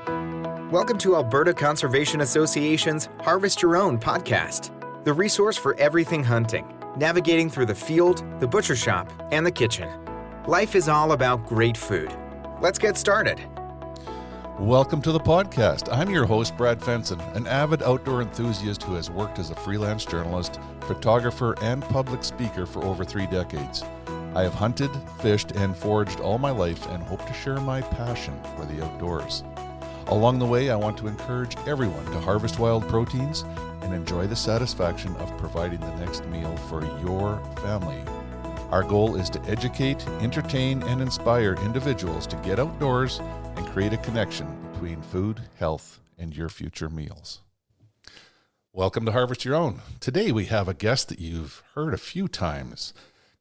Welcome to Alberta Conservation Association's Harvest Your Own podcast, the resource for everything hunting, navigating through the field, the butcher shop, and the kitchen. Life is all about great food. Let's get started. Welcome to the podcast. I'm your host, Brad Fenson, an avid outdoor enthusiast who has worked as a freelance journalist, photographer, and public speaker for over 3 decades. I have hunted, fished, and foraged all my life and hope to share my passion for the outdoors. Along the way, I want to encourage everyone to harvest wild proteins and enjoy the satisfaction of providing the next meal for your family. Our goal is to educate, entertain, and inspire individuals to get outdoors and create a connection between food, health, and your future meals. Welcome to Harvest Your Own. Today we have a guest that you've heard a few times,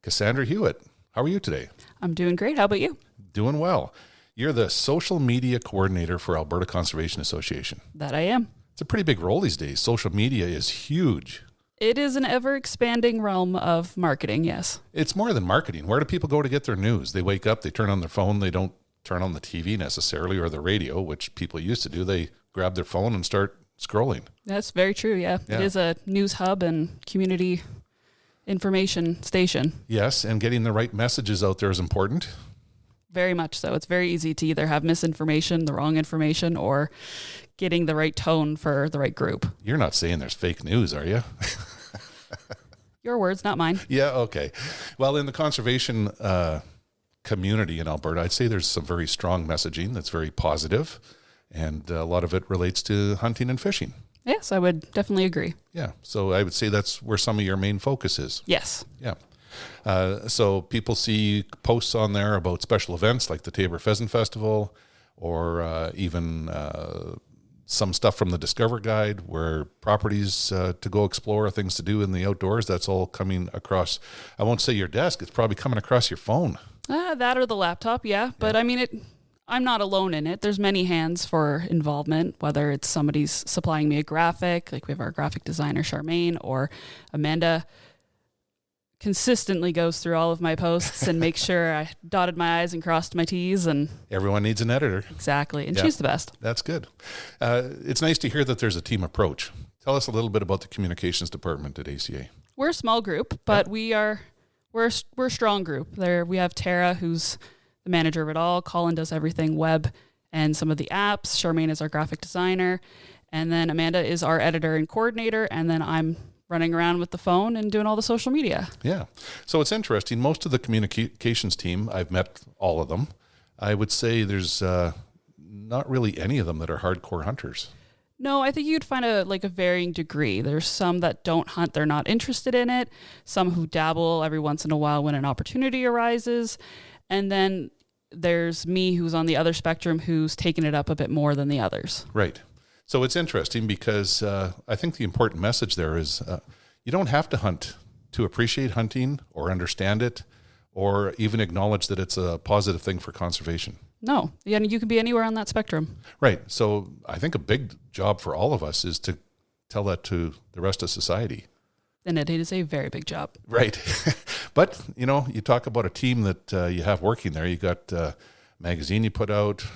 Cassandra Hewitt. How are you today? I'm doing great. How about you? Doing well. You're the social media coordinator for Alberta Conservation Association. That I am. It's a pretty big role these days. Social media is huge. It is an ever-expanding realm of marketing, yes. It's more than marketing. Where do people go to get their news? They wake up, they turn on their phone, they don't turn on the TV necessarily or the radio, which people used to do. They grab their phone and start scrolling. That's very true, yeah. It is a news hub and community information station. Yes, and getting the right messages out there is important. Very much so. It's very easy to either have misinformation, the wrong information, or getting the right tone for the right group. You're not saying there's fake news, are you? Your words, not mine. Yeah, okay. Well, in the conservation community in Alberta, I'd say there's some very strong messaging that's very positive, and a lot of it relates to hunting and fishing. Yes, I would definitely agree. Yeah, so I would say that's where some of your main focus is. Yes. Yeah. So people see posts on there about special events like the Tabor Pheasant Festival, or even some stuff from the Discover Guide where properties to go explore, things to do in the outdoors. That's all coming across, I won't say your desk, it's probably coming across your phone. That or the laptop, yeah. But I mean, I'm not alone in it. There's many hands for involvement, whether it's somebody's supplying me a graphic, like we have our graphic designer, Charmaine, or Amanda consistently goes through all of my posts and makes sure I dotted my I's and crossed my T's. And everyone needs an editor. Exactly. And she's the best. That's good. It's nice to hear that there's a team approach. Tell us a little bit about the communications department at ACA. We're a small group, but we're a strong group. We have Tara, who's the manager of it all. Colin does everything web and some of the apps. Charmaine is our graphic designer. And then Amanda is our editor and coordinator. And then I'm running around with the phone and doing all the social media. Yeah. So it's interesting. Most of the communications team, I've met all of them. I would say there's not really any of them that are hardcore hunters. No, I think you'd find a varying degree. There's some that don't hunt, they're not interested in it. Some who dabble every once in a while when an opportunity arises. And then there's me, who's on the other spectrum, who's taken it up a bit more than the others. Right. So it's interesting because I think the important message there is you don't have to hunt to appreciate hunting or understand it or even acknowledge that it's a positive thing for conservation. No, you can be anywhere on that spectrum. Right. So I think a big job for all of us is to tell that to the rest of society. And it is a very big job. Right. But, you talk about a team that you have working there. You got magazine you put out,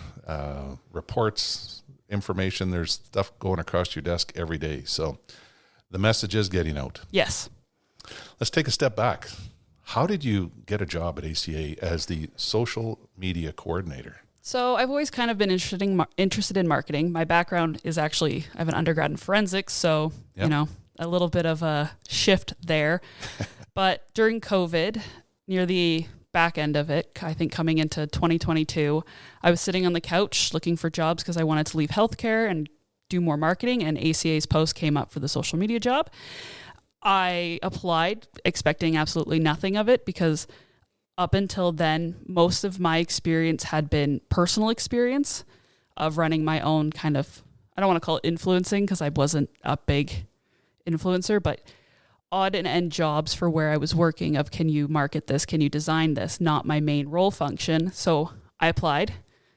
reports, information. There's stuff going across your desk every day. So the message is getting out. Yes. Let's take a step back. How did you get a job at ACA as the social media coordinator? So I've always kind of been interested in marketing. My background is actually, I have an undergrad in forensics. So, a little bit of a shift there. But during COVID, near the back end of it, I think coming into 2022, I was sitting on the couch looking for jobs because I wanted to leave healthcare and do more marketing, and ACA's post came up for the social media job. I applied expecting absolutely nothing of it because up until then, most of my experience had been personal experience of running my own kind of, I don't want to call it influencing because I wasn't a big influencer, but odd and end jobs for where I was working of, can you market this? Can you design this? Not my main role function. So I applied,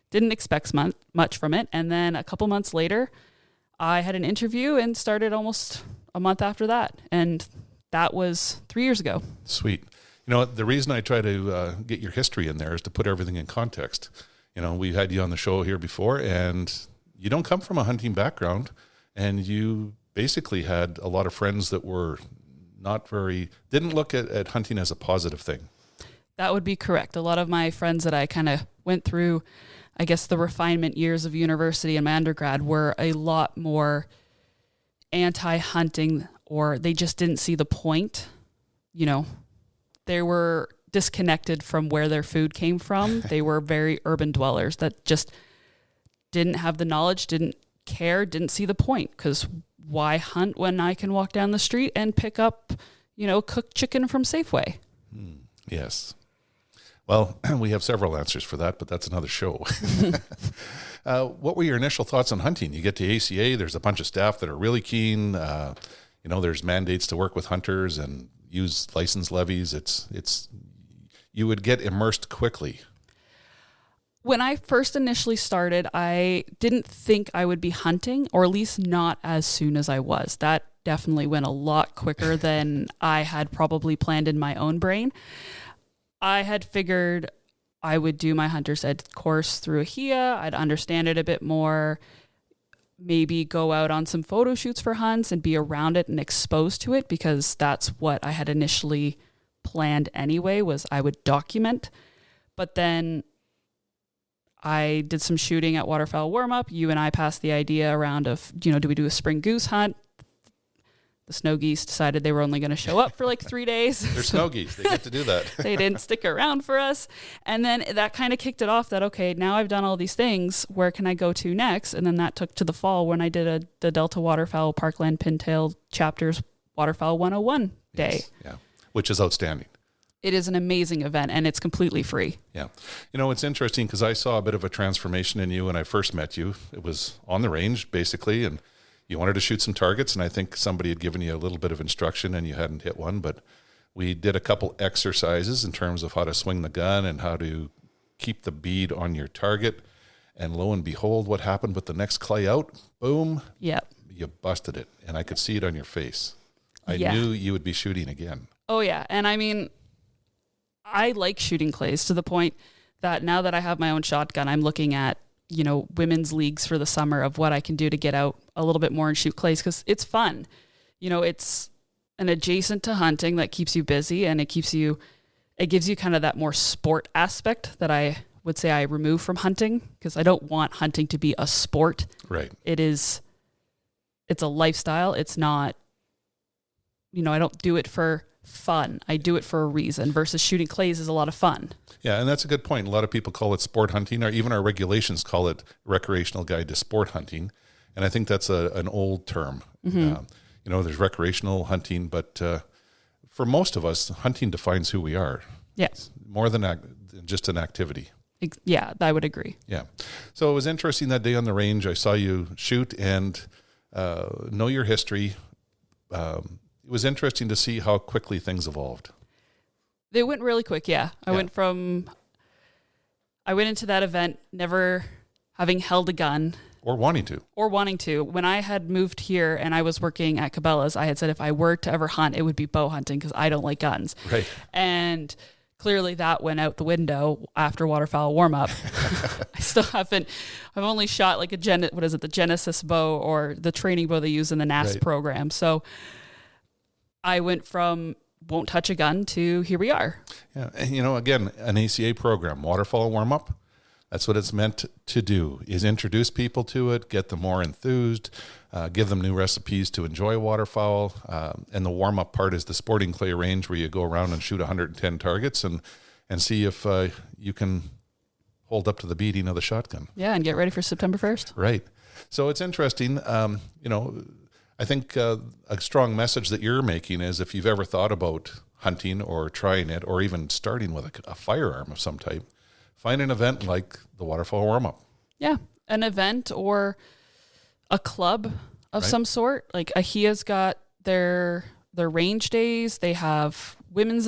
didn't expect much from it. And then a couple months later, I had an interview and started almost a month after that. And that was 3 years ago. Sweet. The reason I try to get your history in there is to put everything in context. We had you on the show here before, and you don't come from a hunting background, and you basically had a lot of friends that were didn't look at hunting as a positive thing. That would be correct. A lot of my friends that I kind of went through, I guess, the refinement years of university and my undergrad were a lot more anti-hunting, or they just didn't see the point. You know, they were disconnected from where their food came from. They were very urban dwellers that just didn't have the knowledge, didn't care, didn't see the point, because why hunt when I can walk down the street and pick up, cooked chicken from Safeway? Yes. Well, we have several answers for that, but that's another show. What were your initial thoughts on hunting? You get to ACA, there's a bunch of staff that are really keen. There's mandates to work with hunters and use license levies. You would get immersed quickly. When I first initially started, I didn't think I would be hunting, or at least not as soon as I was. That definitely went a lot quicker than I had probably planned in my own brain. I had figured I would do my hunter's ed course through AHIA. I'd understand it a bit more, maybe go out on some photo shoots for hunts and be around it and exposed to it, because that's what I had initially planned anyway, was I would document. But then I did some shooting at waterfowl warm-up. You and I passed the idea around of, do we do a spring goose hunt? The snow geese decided they were only going to show up for like 3 days. They're snow geese. They get to do that. They didn't stick around for us. And then that kind of kicked it off that, okay, now I've done all these things. Where can I go to next? And then that took to the fall when I did the Delta Waterfowl Parkland Pintail Chapters Waterfowl 101 day. Yes, yeah, which is outstanding. It is an amazing event, and it's completely free. Yeah. It's interesting because I saw a bit of a transformation in you when I first met you. It was on the range, basically, and you wanted to shoot some targets, and I think somebody had given you a little bit of instruction and you hadn't hit one, but we did a couple exercises in terms of how to swing the gun and how to keep the bead on your target, and lo and behold, what happened with the next clay out? Boom. Yep. You busted it, and I could see it on your face. I knew you would be shooting again. Oh, yeah. And I mean, I like shooting clays to the point that now that I have my own shotgun, I'm looking at, women's leagues for the summer of what I can do to get out a little bit more and shoot clays, because it's fun. It's an adjacent to hunting that keeps you busy, and it gives you kind of that more sport aspect that I would say I remove from hunting, because I don't want hunting to be a sport. Right. It's a lifestyle. It's not, I don't do it for fun. I do it for a reason, versus shooting clays is a lot of fun. Yeah, and that's a good point. A lot of people call it sport hunting, or even our regulations call it recreational guide to sport hunting. And I think that's an old term. Mm-hmm. There's recreational hunting, but for most of us, hunting defines who we are. Yes. More than just an activity. Yeah, I would agree. Yeah. So it was interesting that day on the range. I saw you shoot and know your history. It was interesting to see how quickly things evolved. They went really quick, yeah. I went into that event never having held a gun. Or wanting to. When I had moved here and I was working at Cabela's, I had said if I were to ever hunt, it would be bow hunting, because I don't like guns. Right. And clearly that went out the window after waterfowl warm-up. I've only shot like the Genesis bow, or the training bow they use in the NAS program. So I went from won't touch a gun to here we are. Yeah. And, again, an ACA program, waterfowl warm-up, that's what it's meant to do, is introduce people to it, get them more enthused, give them new recipes to enjoy waterfowl. And the warm-up part is the sporting clay range, where you go around and shoot 110 targets and see if you can hold up to the beating of the shotgun. Yeah, and get ready for September 1st. Right. So it's interesting, I think a strong message that you're making is, if you've ever thought about hunting or trying it, or even starting with a firearm of some type, find an event like the waterfowl warm-up. Yeah, an event or a club of some sort. Like AHIA's got their range days. They have women's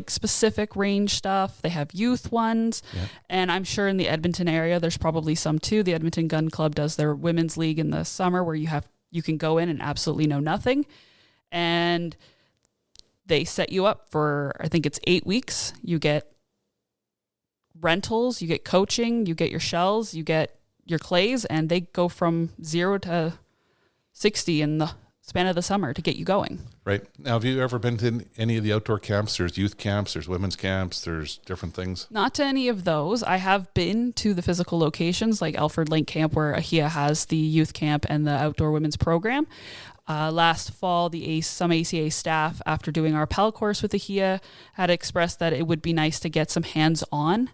specific range stuff. They have youth ones. Yeah. And I'm sure in the Edmonton area, there's probably some too. The Edmonton Gun Club does their women's league in the summer, where you can go in and absolutely know nothing. And they set you up for, I think it's 8 weeks. You get rentals, you get coaching, you get your shells, you get your clays, and they go from 0 to 60 in the span of the summer to get you going. Right. Now, have you ever been to any of the outdoor camps? There's youth camps, there's women's camps, there's different things. Not to any of those. I have been to the physical locations like Alford Lake Camp, where AHIA has the youth camp and the outdoor women's program. Last fall, some ACA staff, after doing our PAL course with AHIA, had expressed that it would be nice to get some hands-on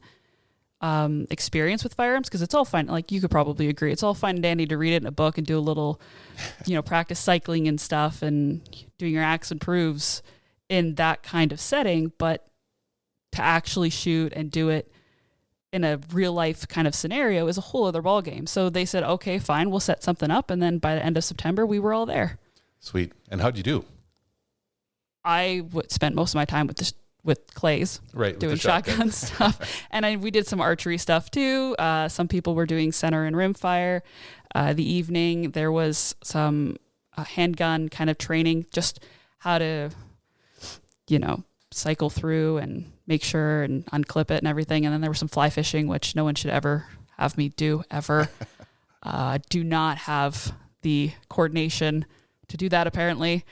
experience with firearms, because it's all fine. Like, you could probably agree, it's all fine and dandy to read it in a book and do a little, practice cycling and stuff and doing your acts and proves in that kind of setting. But to actually shoot and do it in a real life kind of scenario is a whole other ball game. So they said, okay, fine, we'll set something up. And then by the end of September, we were all there. Sweet. And how'd you do? I spent most of my time with clays, right, doing shotgun stuff. And we did some archery stuff too. Some people were doing center and rim fire. The evening, there was some handgun kind of training, just how to, cycle through and make sure and unclip it and everything. And then there was some fly fishing, which no one should ever have me do, ever. Do not have the coordination to do that, apparently.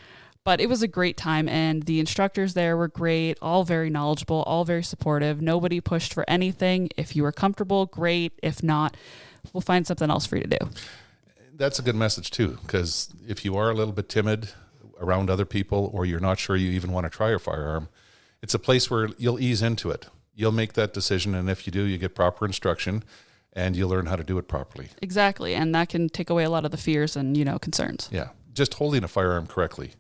But it was a great time, and the instructors there were great, all very knowledgeable, all very supportive. Nobody pushed for anything. If you were comfortable, great. If not, we'll find something else for you to do. That's a good message too, because if you are a little bit timid around other people, or you're not sure you even want to try your firearm, it's a place where you'll ease into it. You'll make that decision, and if you do, you get proper instruction, and you'll learn how to do it properly. Exactly, and that can take away a lot of the fears and, concerns. Yeah, just holding a firearm correctly.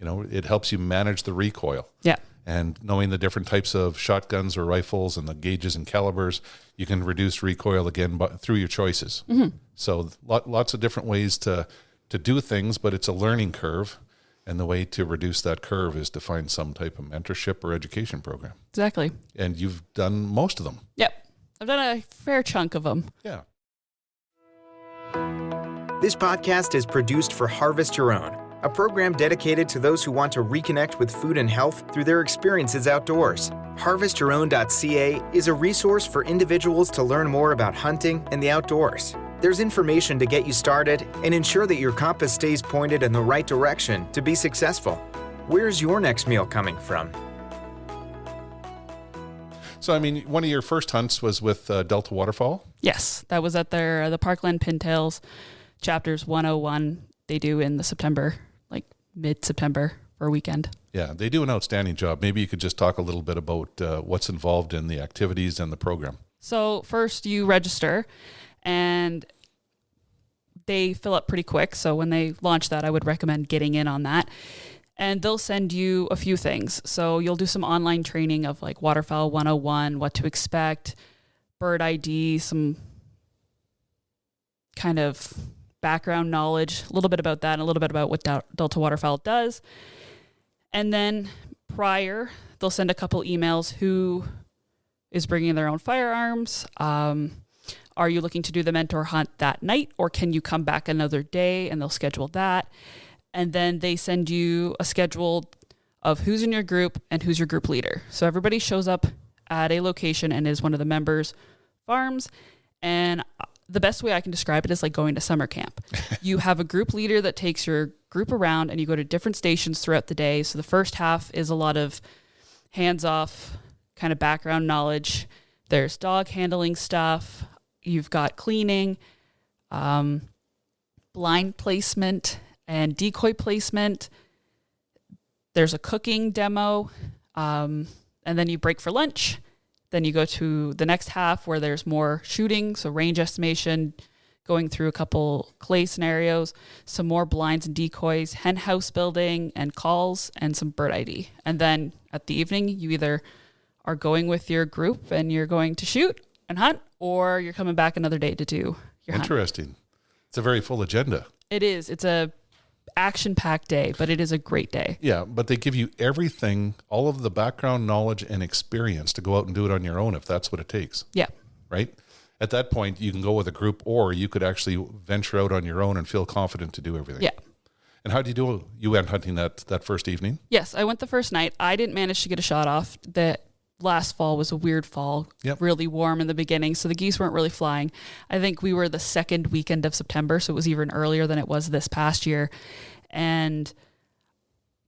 It helps you manage the recoil. Yeah. And knowing the different types of shotguns or rifles and the gauges and calibers, you can reduce recoil again through your choices. Mm-hmm. So lots of different ways to do things, but it's a learning curve. And the way to reduce that curve is to find some type of mentorship or education program. Exactly. And you've done most of them. Yep. I've done a fair chunk of them. Yeah. This podcast is produced for Harvest Your Own, a program dedicated to those who want to reconnect with food and health through their experiences outdoors. HarvestYourOwn.ca is a resource for individuals to learn more about hunting and the outdoors. There's information to get you started and ensure that your compass stays pointed in the right direction to be successful. Where's your next meal coming from? So, one of your first hunts was with Delta Waterfowl? Yes, that was at the Parkland Pintails Chapters 101. They do in the September, like mid-September for a weekend. Yeah, they do an outstanding job. Maybe you could just talk a little bit about what's involved in the activities and the program. So first you register, and they fill up pretty quick. So when they launch that, I would recommend getting in on that. And they'll send you a few things. So you'll do some online training of like Waterfowl 101, what to expect, bird ID, some kind of background knowledge, a little bit about that, and a little bit about what Delta Waterfowl does. And then prior, they'll send a couple emails. Who is bringing their own firearms? Are you looking to do the mentor hunt that night, or can you come back another day? And they'll schedule that. And then they send you a schedule of who's in your group and who's your group leader. So everybody shows up at a location and is one of the members' farms. And the best way I can describe it is like going to summer camp. You have a group leader that takes your group around, and you go to different stations throughout the day. So the first half is a lot of hands-off kind of background knowledge. There's dog handling stuff. You've got cleaning, blind placement, and decoy placement. There's a cooking demo, and then you break for lunch. Then you go to the next half where there's more shooting, so range estimation, going through a couple clay scenarios, some more blinds and decoys, hen house building and calls, and some bird ID. And then at the evening, you either are going with your group and you're going to shoot and hunt, or you're coming back another day to do your hunt. Interesting. It's a very full agenda. It is. It's a action-packed day, but it is a great day. Yeah, but they give you everything, all of the background knowledge and experience to go out and do it on your own if that's what it takes. Yeah. Right? At that point, you can go with a group, or you could actually venture out on your own and feel confident to do everything. Yeah. And how did you do? You went hunting that first evening? Yes, I went the first night. I didn't manage to get a shot off. The last fall was a weird fall, really warm in the beginning. So the geese weren't really flying. I think we were the second weekend of September. So it was even earlier than it was this past year. And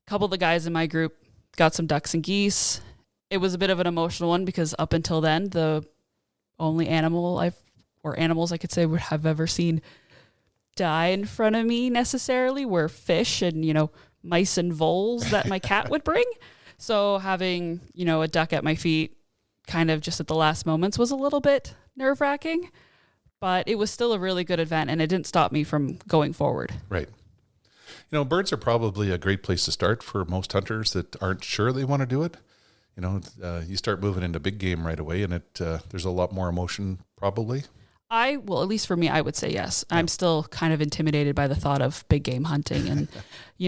a couple of the guys in my group got some ducks and geese. It was a bit of an emotional one because up until then, the only animals I could say would have ever seen die in front of me necessarily were fish and, mice and voles that my cat would bring. So having, a duck at my feet kind of just at the last moments was a little bit nerve-wracking, but it was still a really good event and it didn't stop me from going forward. Right. Birds are probably a great place to start for most hunters that aren't sure they want to do it. You start moving into big game right away and there's a lot more emotion probably. At least for me, I would say yes. Yeah. I'm still kind of intimidated by the thought of big game hunting. And,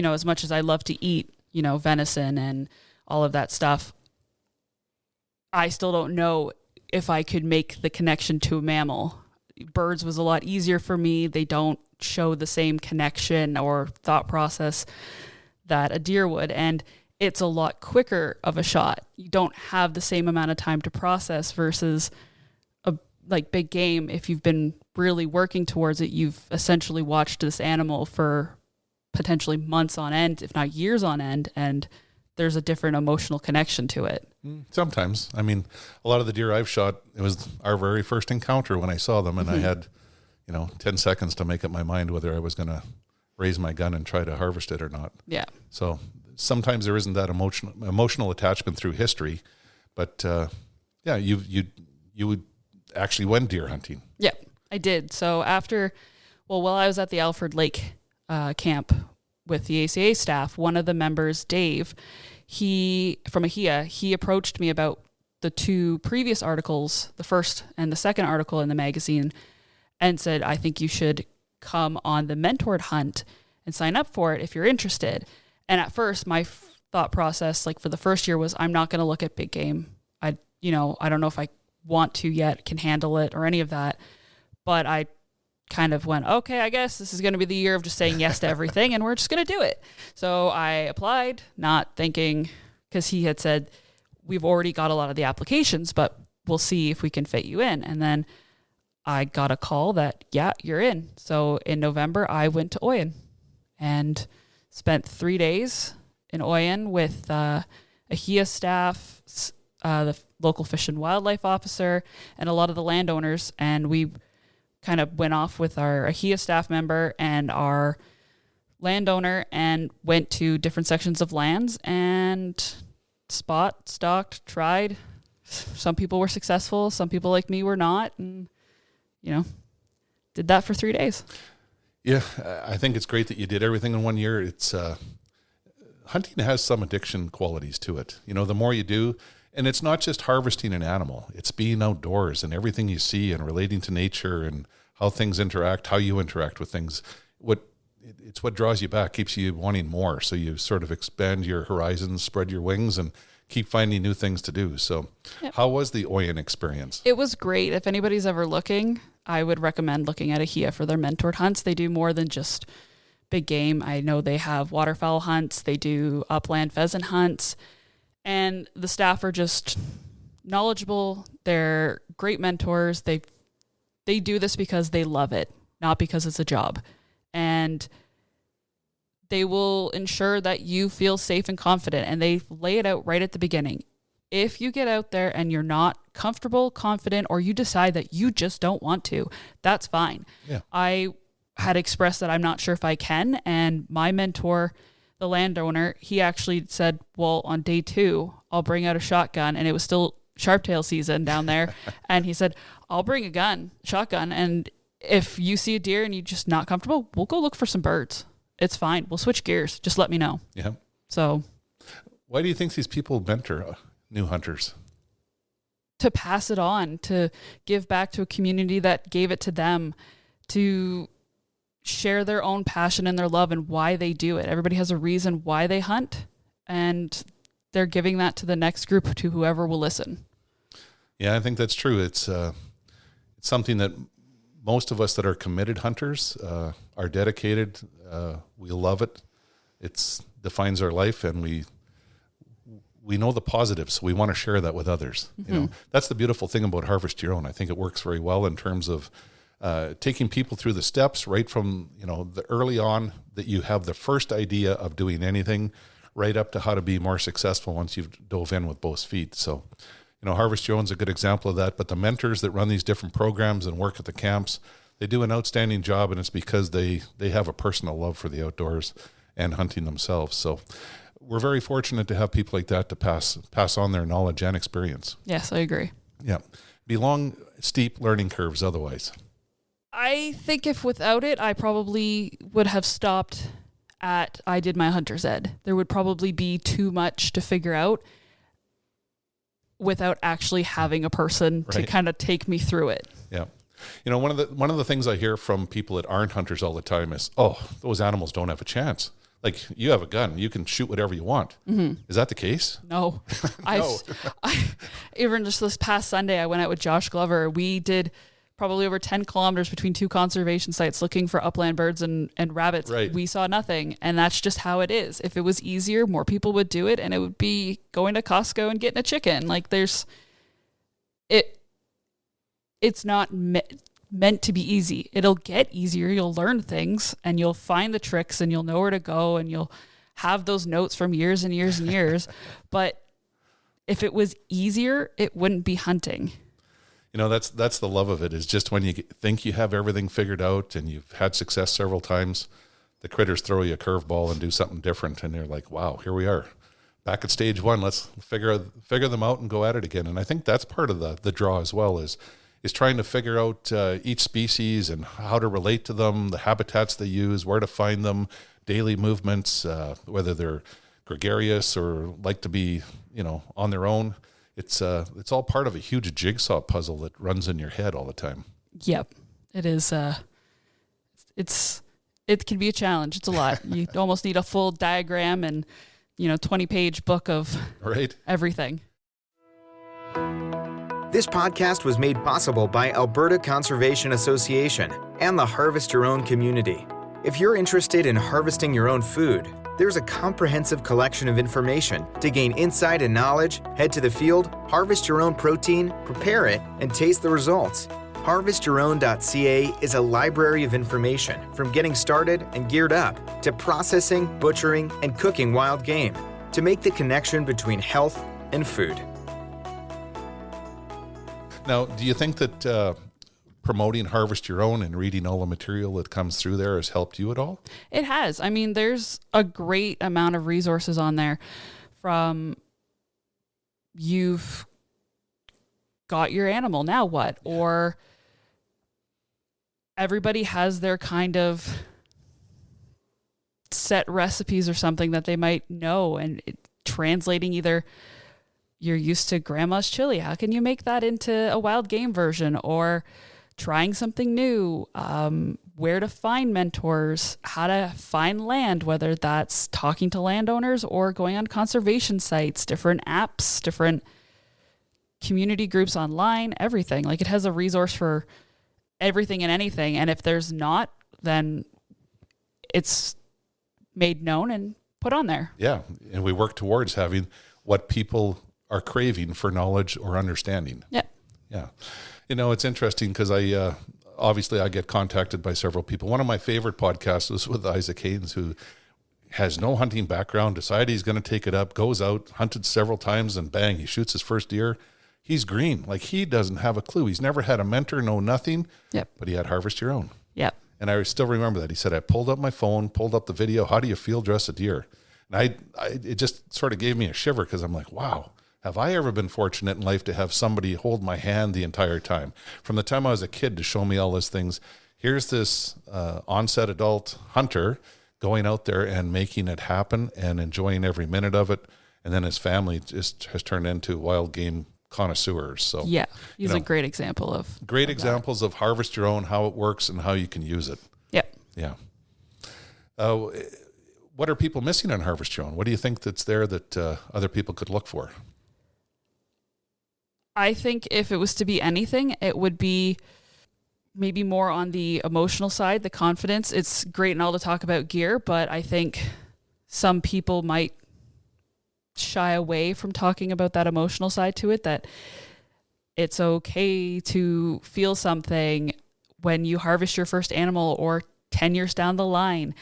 as much as I love to eat, venison and all of that stuff, I still don't know if I could make the connection to a mammal. Birds was a lot easier for me. They don't show the same connection or thought process that a deer would. And it's a lot quicker of a shot. You don't have the same amount of time to process versus like big game. If you've been really working towards it, you've essentially watched this animal for potentially months on end, if not years on end, and there's a different emotional connection to it. Sometimes. I mean, a lot of the deer I've shot, it was our very first encounter when I saw them, and I had, 10 seconds to make up my mind whether I was going to raise my gun and try to harvest it or not. Yeah. So sometimes there isn't that emotional attachment through history, but you would actually went deer hunting. Yeah, I did. So while I was at the Alfred Lake camp with the ACA staff, one of the members, Dave, from AHIA, he approached me about the two previous articles, the first and the second article in the magazine, and said, I think you should come on the mentored hunt and sign up for it if you're interested. And at first, my thought process, like for the first year, was I'm not going to look at big game. I don't know if I want to yet, can handle it or any of that. But I kind of went, okay, I guess this is going to be the year of just saying yes to everything and we're just going to do it. So I applied, not thinking, because he had said, we've already got a lot of the applications, but we'll see if we can fit you in. And then I got a call that, yeah, you're in. So in November, I went to Oyen and spent 3 days in Oyen with AHIA staff, the local fish and wildlife officer, and a lot of the landowners. And we kind of went off with our AHIA staff member and our landowner and went to different sections of lands and stalked, tried. Some people were successful. Some people like me were not. And, did that for 3 days. Yeah, I think it's great that you did everything in 1 year. It's hunting has some addiction qualities to it. The more you do, and it's not just harvesting an animal. It's being outdoors and everything you see and relating to nature and how things interact, how you interact with things. It's what draws you back, keeps you wanting more. So you sort of expand your horizons, spread your wings, and keep finding new things to do. So How was the Oyen experience? It was great. If anybody's ever looking, I would recommend looking at AHIA for their mentored hunts. They do more than just big game. I know they have waterfowl hunts. They do upland pheasant hunts. And the staff are just knowledgeable. They're great mentors. They do this because they love it, not because it's a job. And they will ensure that you feel safe and confident. And they lay it out right at the beginning. If you get out there and you're not comfortable, confident, or you decide that you just don't want to, that's fine. Yeah. I had expressed that I'm not sure if I can. And my mentor, the landowner, he actually said, well, on day 2, I'll bring out a shotgun. And it was still sharptail season down there. And he said, I'll bring a shotgun. And if you see a deer and you're just not comfortable, we'll go look for some birds. It's fine. We'll switch gears. Just let me know. Yeah. So why do you think these people mentor new hunters? To pass it on, to give back to a community that gave it to them, to share their own passion and their love and why they do it. Everybody has a reason why they hunt, and they're giving that to the next group, to whoever will listen. Yeah, I think that's true. It's something that most of us that are committed hunters are dedicated. We love it. It defines our life, and we we know the positives, so we want to share that with others. You know, that's the beautiful thing about Harvest Your Own. I think it works very well in terms of taking people through the steps right from, you know, the early on that you have the first idea of doing anything, right up to how to be more successful once you've dove in with both feet. So, you know, Harvest Your Own's a good example of that. But the mentors that run these different programs and work at the camps, they do an outstanding job, and it's because they have a personal love for the outdoors and hunting themselves. So we're very fortunate to have people like that to pass on their knowledge and experience. Yes, I agree. Yeah. Be long, steep learning curves otherwise. I think if without it, I probably would have stopped at I did my hunter's ed. There would probably be too much to figure out without actually having a person to kind of take me through it. Yeah. You know, one of the things I hear from people that aren't hunters all the time is, oh, those animals don't have a chance. Like, you have a gun, you can shoot whatever you want. Is that the case? No. No. Even just this past Sunday, I went out with Josh Glover. We did probably over 10 kilometers between two conservation sites looking for upland birds and rabbits. Right. We saw nothing. And that's just how it is. If it was easier, more people would do it, and it would be going to Costco and getting a chicken. Like, it's not meant to be easy. It'll get easier. You'll learn things, and you'll find the tricks, and you'll know where to go, and you'll have those notes from years and years and years. But if it was easier, it wouldn't be hunting. You know, that's the love of it, is just when you think you have everything figured out and you've had success several times, the critters throw you a curveball and do something different, and you're like, wow, here we are. Back at stage one, let's figure them out and go at it again. And I think that's part of the draw as well, is trying to figure out each species and how to relate to them, the habitats they use, where to find them, daily movements, whether they're gregarious or like to be, you know, on their own. It's all part of a huge jigsaw puzzle that runs in your head all the time. Yep. It is. It can be a challenge. It's a lot. You almost need a full diagram and, 20-page book of everything. This podcast was made possible by Alberta Conservation Association and the Harvest Your Own community. If you're interested in harvesting your own food, there's a comprehensive collection of information to gain insight and knowledge. Head to the field, harvest your own protein, prepare it, and taste the results. HarvestYourOwn.ca is a library of information from getting started and geared up to processing, butchering, and cooking wild game to make the connection between health and food. Now, do you think that promoting Harvest Your Own and reading all the material that comes through there has helped you at all? It has. I mean, there's a great amount of resources on there, from you've got your animal, now what? Or everybody has their kind of set recipes or something that they might know, and translating either you're used to grandma's chili, how can you make that into a wild game version, or trying something new, where to find mentors, how to find land, whether that's talking to landowners or going on conservation sites, different apps, different community groups online, everything. Like, it has a resource for everything and anything. And if there's not, then it's made known and put on there. Yeah. And we work towards having what people are craving for knowledge or understanding. Yeah. Yeah. It's interesting because I get contacted by several people. One of my favorite podcasts was with Isaac Haynes, who has no hunting background, decided he's going to take it up, goes out, hunted several times, and bang, he shoots his first deer. He's green. Like, he doesn't have a clue. He's never had a mentor, no nothing. Yep. But he had Harvest Your Own. Yep. And I still remember that. He said, I pulled up my phone, pulled up the video. How do you field dress a deer? And it just sort of gave me a shiver, because I'm like, wow, have I ever been fortunate in life to have somebody hold my hand the entire time? From the time I was a kid, to show me all these things. Here's this onset adult hunter going out there and making it happen and enjoying every minute of it. And then his family just has turned into wild game connoisseurs. So yeah, he's a great example of examples of Harvest Your Own, how it works and how you can use it. Yep. Yeah. What are people missing on Harvest Your Own? What do you think that's there that other people could look for? I think if it was to be anything, it would be maybe more on the emotional side, the confidence. It's great and all to talk about gear, but I think some people might shy away from talking about that emotional side to it, that it's okay to feel something when you harvest your first animal or 10 years down the line.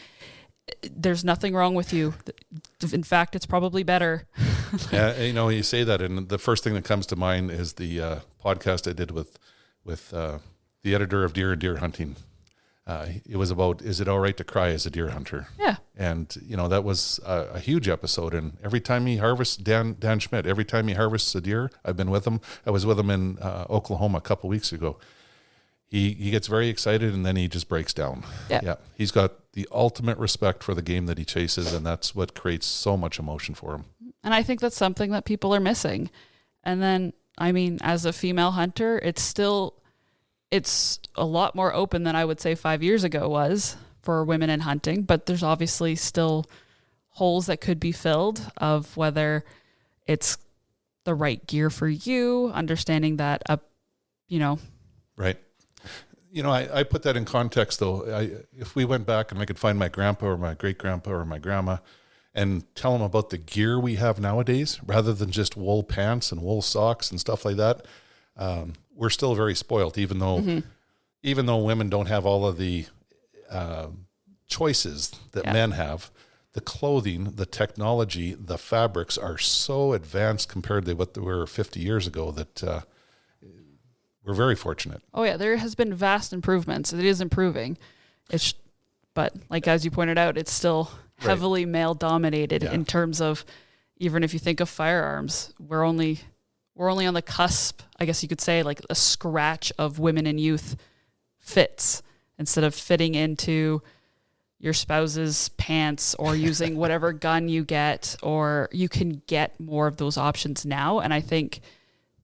There's nothing wrong with you. In fact, it's probably better. Yeah, you say that, and the first thing that comes to mind is the podcast I did with the editor of Deer and Deer Hunting. It was about, is it all right to cry as a deer hunter? Yeah. And, that was a huge episode. And every time he harvests, Dan Schmidt, every time he harvests a deer, I've been with him. I was with him in Oklahoma a couple weeks ago. He gets very excited and then he just breaks down. Yeah. He's got the ultimate respect for the game that he chases, and that's what creates so much emotion for him. And I think that's something that people are missing. And then, as a female hunter, it's a lot more open than I would say 5 years ago was for women in hunting, but there's obviously still holes that could be filled of whether it's the right gear for you, understanding that, Right. I put that in context though. If we went back and I could find my grandpa or my great grandpa or my grandma and tell them about the gear we have nowadays, rather than just wool pants and wool socks and stuff like that, we're still very spoiled, even though women don't have all of the choices that men have. The clothing, the technology, the fabrics are so advanced compared to what they were 50 years ago that we're very fortunate. Oh yeah, there has been vast improvements. It is improving. But like as you pointed out, it's still heavily male dominated in terms of, even if you think of firearms, we're only on the cusp, I guess you could say, like a scratch of women and youth fits, instead of fitting into your spouse's pants or using whatever gun you get, or you can get more of those options now. And I think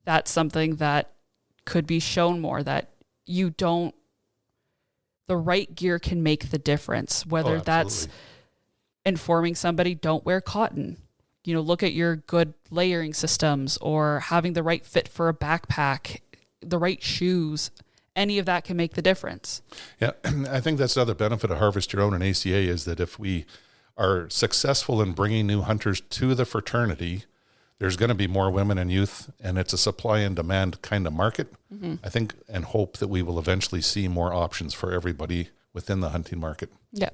that's something that could be shown more, that the right gear can make the difference, whether that's informing somebody, don't wear cotton. Look at your good layering systems, or having the right fit for a backpack, the right shoes. Any of that can make the difference. Yeah, I think that's another benefit of Harvest Your Own and ACA, is that if we are successful in bringing new hunters to the fraternity, there's going to be more women and youth, and it's a supply and demand kind of market. Mm-hmm. I think and hope that we will eventually see more options for everybody within the hunting market. Yeah.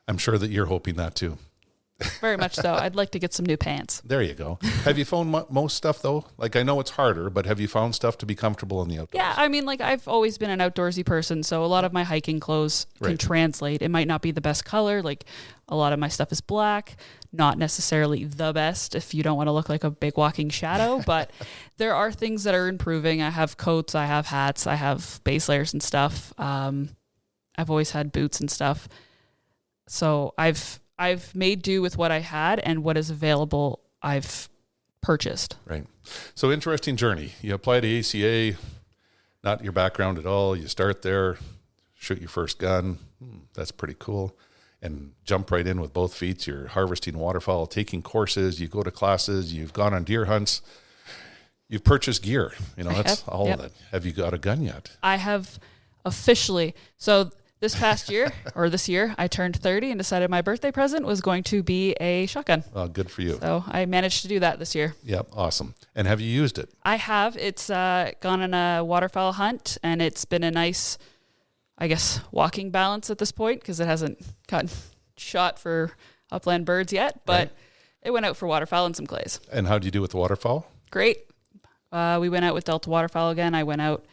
I'm sure that you're hoping that too. Very much so. I'd like to get some new pants. There you go. Have you found most stuff though? Like, I know it's harder, but have you found stuff to be comfortable in the outdoors? Yeah, I've always been an outdoorsy person, so a lot of my hiking clothes can translate. It might not be the best color. Like, a lot of my stuff is black, not necessarily the best if you don't want to look like a big walking shadow, but there are things that are improving. I have coats, I have hats, I have base layers and stuff. I've always had boots and stuff. So I've made do with what I had, and what is available I've purchased. Right. So interesting journey. You apply to ACA, not your background at all. You start there, shoot your first gun. That's pretty cool. And jump right in with both feet. You're harvesting waterfowl, taking courses. You go to classes. You've gone on deer hunts. You've purchased gear. That's all of it. Have you got a gun yet? I have officially. So this past year, or this year, I turned 30 and decided my birthday present was going to be a shotgun. Well, good for you. So I managed to do that this year. Yep, awesome. And have you used it? I have. It's gone on a waterfowl hunt, and it's been a nice, I guess, walking balance at this point, because it hasn't gotten shot for upland birds yet, but it went out for waterfowl and some clays. And how did you do with the waterfowl? Great. We went out with Delta Waterfowl again. I went out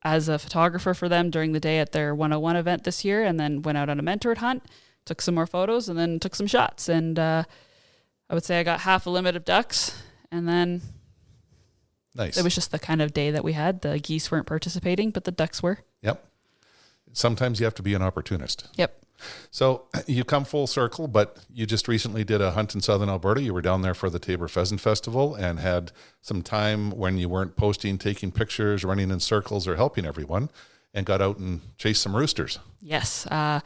as a photographer for them during the day at their 101 event this year, and then went out on a mentored hunt, took some more photos, and then took some shots. And I would say I got half a limit of ducks, and then nice. It was just the kind of day that we had. The geese weren't participating, but the ducks were. Yep. Sometimes you have to be an opportunist. Yep. So you come full circle, but you just recently did a hunt in southern Alberta. You were down there for the Tabor Pheasant Festival and had some time when you weren't posting, taking pictures, running in circles, or helping everyone, and got out and chased some roosters. Yes. The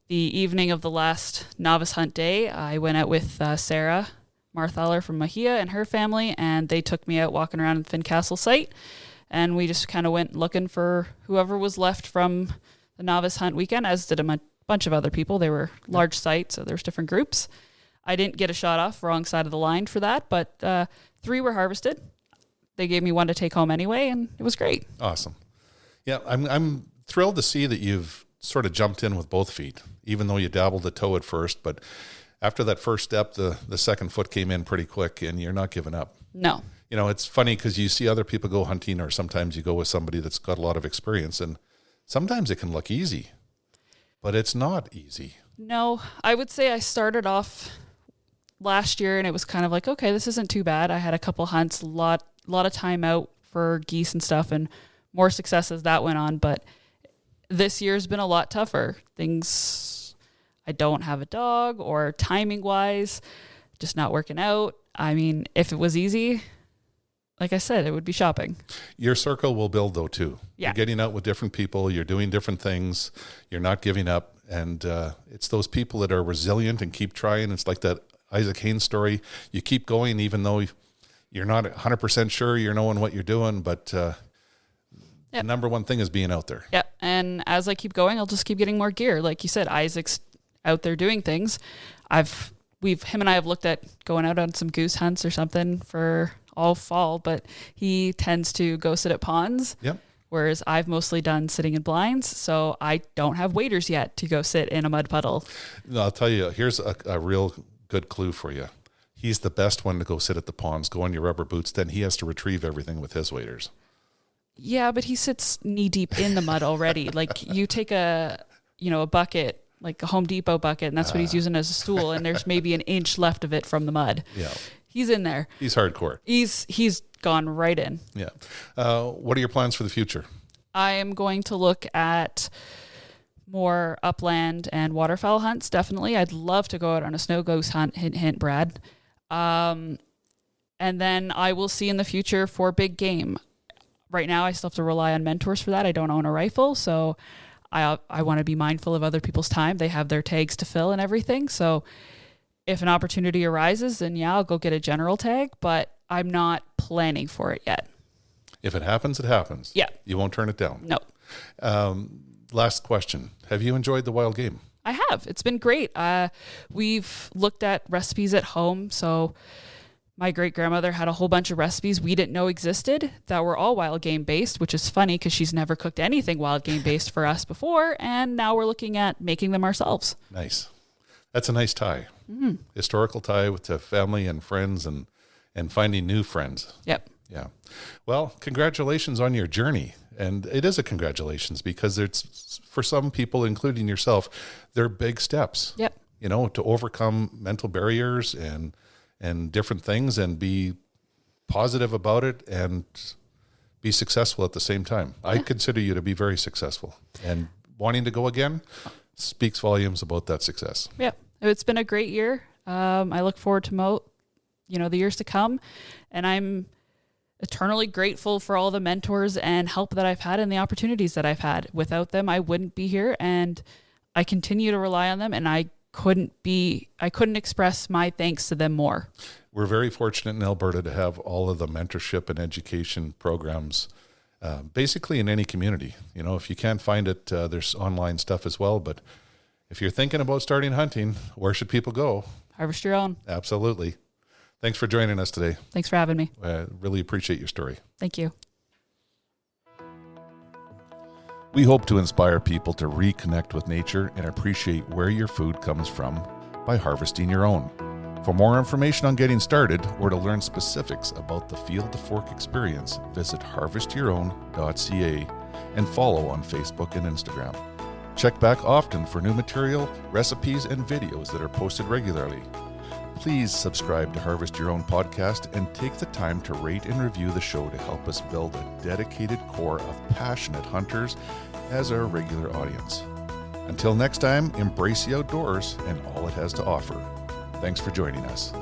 evening of the last novice hunt day, I went out with Sarah Marthaler from Mahia and her family, and they took me out walking around the Fincastle site, and we just kind of went looking for whoever was left from the novice hunt weekend, as did a bunch of other people. They were large sites, so there's different groups. I didn't get a shot off, wrong side of the line for that, but 3 were harvested. They gave me 1 to take home anyway, and it was great. Awesome. Yeah, I'm thrilled to see that you've sort of jumped in with both feet, even though you dabbled the toe at first. But after that first step, the second foot came in pretty quick, and you're not giving up. No. You know, it's funny because you see other people go hunting, or sometimes you go with somebody that's got a lot of experience, and sometimes it can look easy, but it's not easy. No, I would say I started off last year, and it was kind of like, okay, this isn't too bad. I had a couple hunts, a lot of time out for geese and stuff, and more success as that went on. But this year's been a lot tougher. I don't have a dog, or timing wise, just not working out. I mean, if it was easy, like I said, it would be shopping. Your circle will build though too. Yeah. You're getting out with different people. You're doing different things. You're not giving up. And it's those people that are resilient and keep trying. It's like that Isaac Haynes story. You keep going even though you're not 100% sure you're knowing what you're doing, but the number one thing is being out there. Yeah, and as I keep going, I'll just keep getting more gear. Like you said, Isaac's out there doing things. Him and I have looked at going out on some goose hunts or something for all fall, but he tends to go sit at ponds. Yep. Whereas I've mostly done sitting in blinds, so I don't have waders yet to go sit in a mud puddle. No, I'll tell you, here's a real good clue for you. He's the best one to go sit at the ponds, go in your rubber boots, then he has to retrieve everything with his waders. Yeah, but he sits knee deep in the mud already. Like you take a bucket, like a Home Depot bucket, and that's what he's using as a stool, and there's maybe an inch left of it from the mud. Yeah. He's in there. He's hardcore. He's gone right in. Yeah. What are your plans for the future? I am going to look at more upland and waterfowl hunts, definitely. I'd love to go out on a snow goose hunt, hint, hint, Brad. And then I will see in the future for big game. Right now, I still have to rely on mentors for that. I don't own a rifle, so I want to be mindful of other people's time. They have their tags to fill and everything. So if an opportunity arises, then I'll go get a general tag, but I'm not planning for it yet. If it happens, it happens. Yeah. You won't turn it down. No. Last question. Have you enjoyed the wild game? I have. It's been great. We've looked at recipes at home. So my great-grandmother had a whole bunch of recipes we didn't know existed that were all wild game based, which is funny because she's never cooked anything wild game based for us before. And now we're looking at making them ourselves. Nice. That's a nice tie. Mm-hmm. Historical tie with family and friends and finding new friends. Yep. Yeah. Well, congratulations on your journey. And it is a congratulations because it's, for some people, including yourself, they're big steps. Yep. To overcome mental barriers and different things and be positive about it and be successful at the same time. Yeah. I consider you to be very successful, and wanting to go again speaks volumes about that success. Yeah. It's been a great year. I look forward to the years to come, and I'm eternally grateful for all the mentors and help that I've had and the opportunities that I've had. Without them, I wouldn't be here, and I continue to rely on them, and I couldn't express my thanks to them more. We're very fortunate in Alberta to have all of the mentorship and education programs basically in any community. If you can't find it, there's online stuff as well. But if you're thinking about starting hunting, where should people go? Harvest Your Own. Absolutely. Thanks for joining us today. Thanks for having me. I really appreciate your story. Thank you. We hope to inspire people to reconnect with nature and appreciate where your food comes from by harvesting your own. For more information on getting started or to learn specifics about the Field to Fork experience, visit harvestyourown.ca and follow on Facebook and Instagram. Check back often for new material, recipes, and videos that are posted regularly. Please subscribe to Harvest Your Own podcast and take the time to rate and review the show to help us build a dedicated core of passionate hunters as our regular audience. Until next time, embrace the outdoors and all it has to offer. Thanks for joining us.